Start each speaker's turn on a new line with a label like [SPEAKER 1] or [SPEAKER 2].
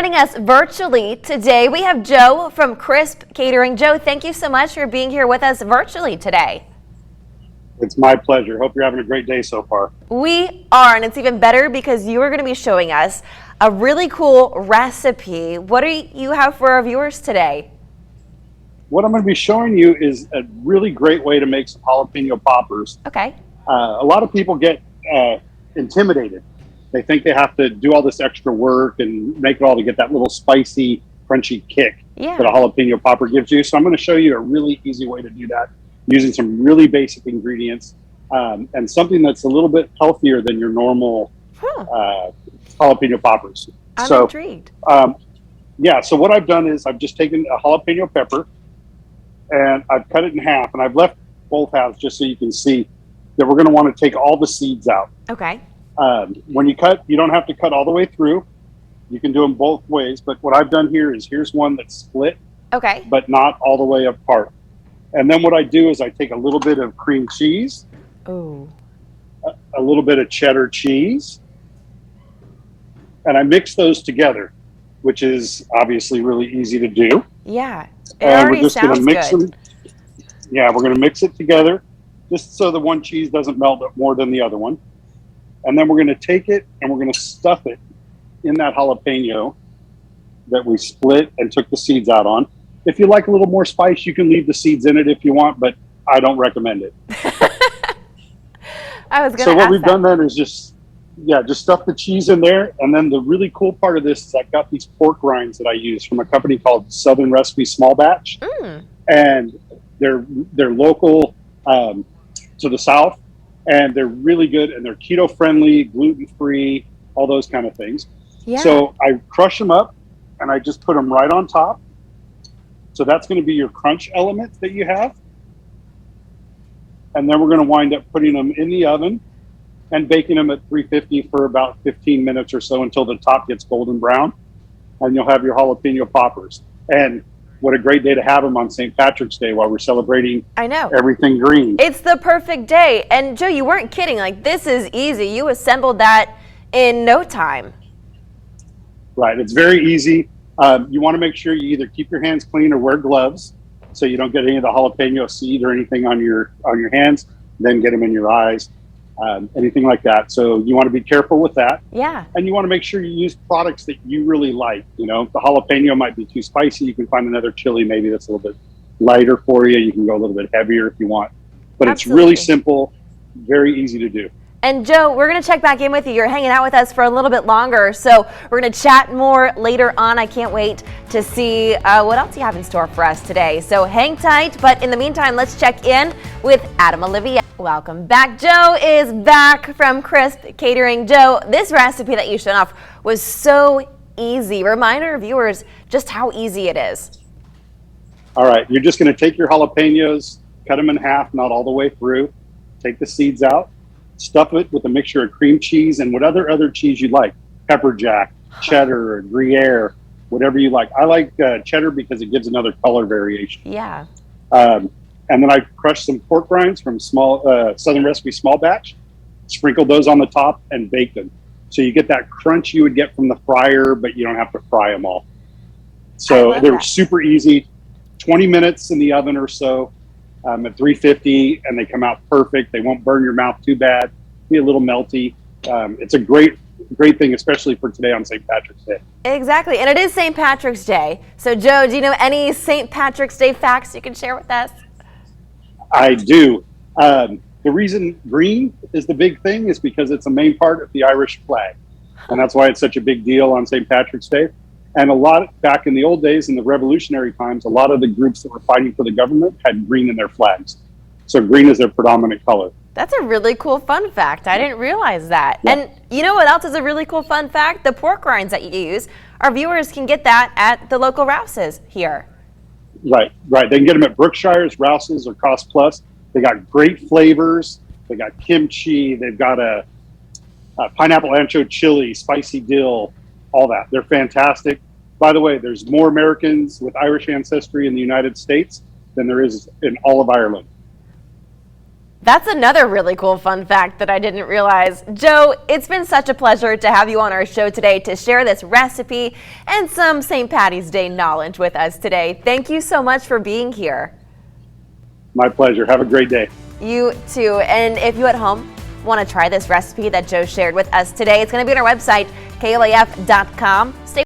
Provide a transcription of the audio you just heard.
[SPEAKER 1] joining us virtually today, we have Joe from Crisp Catering. Joe, thank you so much for being here with us virtually today.
[SPEAKER 2] It's my pleasure. Hope you're having a great day so far.
[SPEAKER 1] We are, and it's even better because you are going to be showing us a really cool recipe. What do you have for our viewers today?
[SPEAKER 2] What I'm going to be showing you is a really great way to make some jalapeno poppers.
[SPEAKER 1] Okay.
[SPEAKER 2] A lot of people get intimidated. They think they have to do all this extra work and make it all to get that little spicy, crunchy kick that a jalapeno popper gives you. So I'm going to show you a really easy way to do that using some really basic ingredients and something that's a little bit healthier than your normal jalapeno poppers.
[SPEAKER 1] I'm intrigued.
[SPEAKER 2] Yeah, so what I've done is I've just taken a jalapeno pepper and I've cut it in half, and I've left both halves just so you can see that we're going to want to take all the seeds out.
[SPEAKER 1] Okay.
[SPEAKER 2] When you cut, you don't have to cut all the way through. You can do them both ways, but what I've done here is here's one that's split, but not all the way apart. And then what I do is I take a little bit of cream cheese, a little bit of cheddar cheese, and I mix those together, which is obviously really easy to do.
[SPEAKER 1] Yeah,
[SPEAKER 2] and we're just going to mix them. Yeah, we're going to mix it together just so the one cheese doesn't melt up more than the other one. And then we're going to take it and we're going to stuff it in that jalapeno that we split and took the seeds out on. If you like a little more spice, you can leave the seeds in it if you want, but I don't recommend it. So what we've done then is just stuff the cheese in there. And then the really cool part of this is I've got these pork rinds that I use from a company called Southern Recipe Small Batch. And they're local to the South, and they're really good, and they're keto friendly, gluten free, all those kind of things. So I crush them up and I just put them right on top. So that's going to be your crunch element that you have. And then we're going to wind up putting them in the oven and baking them at 350 for about 15 minutes or so until the top gets golden brown. And you'll have your jalapeno poppers. And what a great day to have them on St. Patrick's Day while we're celebrating everything green.
[SPEAKER 1] It's the perfect day. And Joe, you weren't kidding. Like, this is easy. You assembled that in no time.
[SPEAKER 2] Right. It's very easy. You want to make sure you either keep your hands clean or wear gloves so you don't get any of the jalapeno seed or anything on your hands, then get them in your eyes, anything like that. So you want to be careful with that.
[SPEAKER 1] Yeah.
[SPEAKER 2] And you want to make sure you use products that you really like. You know, the jalapeno might be too spicy. You can find another chili maybe that's a little bit lighter for you. You can go a little bit heavier if you want. But it's really simple, very easy to do.
[SPEAKER 1] And Joe, we're going to check back in with you. You're hanging out with us for a little bit longer, so we're going to chat more later on. I can't wait to see what else you have in store for us today. So hang tight, but in the meantime, let's check in with Adam Olivia. Welcome back. Joe is back from Crisp Catering. Joe, this recipe that you showed off was so easy. Remind our viewers just how easy it is.
[SPEAKER 2] All right, you're just going to take your jalapenos, cut them in half, not all the way through, take the seeds out, stuff it with a mixture of cream cheese and what other cheese you like. Pepper jack, cheddar, or Gruyere, whatever you like. I like cheddar because it gives another color variation.
[SPEAKER 1] Yeah.
[SPEAKER 2] And then I crushed some pork rinds from Southern Recipe Small Batch, sprinkled those on the top, and baked them. So you get that crunch you would get from the fryer, but you don't have to fry them all. So they're super easy. 20 minutes in the oven or so. At 350, and they come out perfect. They won't burn your mouth too bad. Be a little melty. It's a great thing, especially for today on St. Patrick's Day.
[SPEAKER 1] Exactly, and it is St. Patrick's Day. So Joe, do you know any St. Patrick's Day facts you can share with us?
[SPEAKER 2] I do. The reason green is the big thing is because it's a main part of the Irish flag. And that's why it's such a big deal on St. Patrick's Day. And a lot back in the old days, in the revolutionary times, a lot of the groups that were fighting for the government had green in their flags. So green is their predominant color.
[SPEAKER 1] That's a really cool fun fact. I didn't realize that. Yeah. And you know what else is a really cool fun fact? The pork rinds that you use. Our viewers can get that at the local Rouse's here.
[SPEAKER 2] Right. They can get them at Brookshire's, Rouse's, or Cost Plus. They got great flavors. They got kimchi. They've got a pineapple ancho chili, spicy dill, all that. They're fantastic. By the way, there's more Americans with Irish ancestry in the United States than there is in all of Ireland.
[SPEAKER 1] That's another really cool fun fact that I didn't realize. Joe, it's been such a pleasure to have you on our show today to share this recipe and some St. Patty's Day knowledge with us today. Thank you so much for being here.
[SPEAKER 2] My pleasure. Have a great day.
[SPEAKER 1] You too. And if you at home want to try this recipe that Joe shared with us today, it's going to be on our website, klaf.com. Stay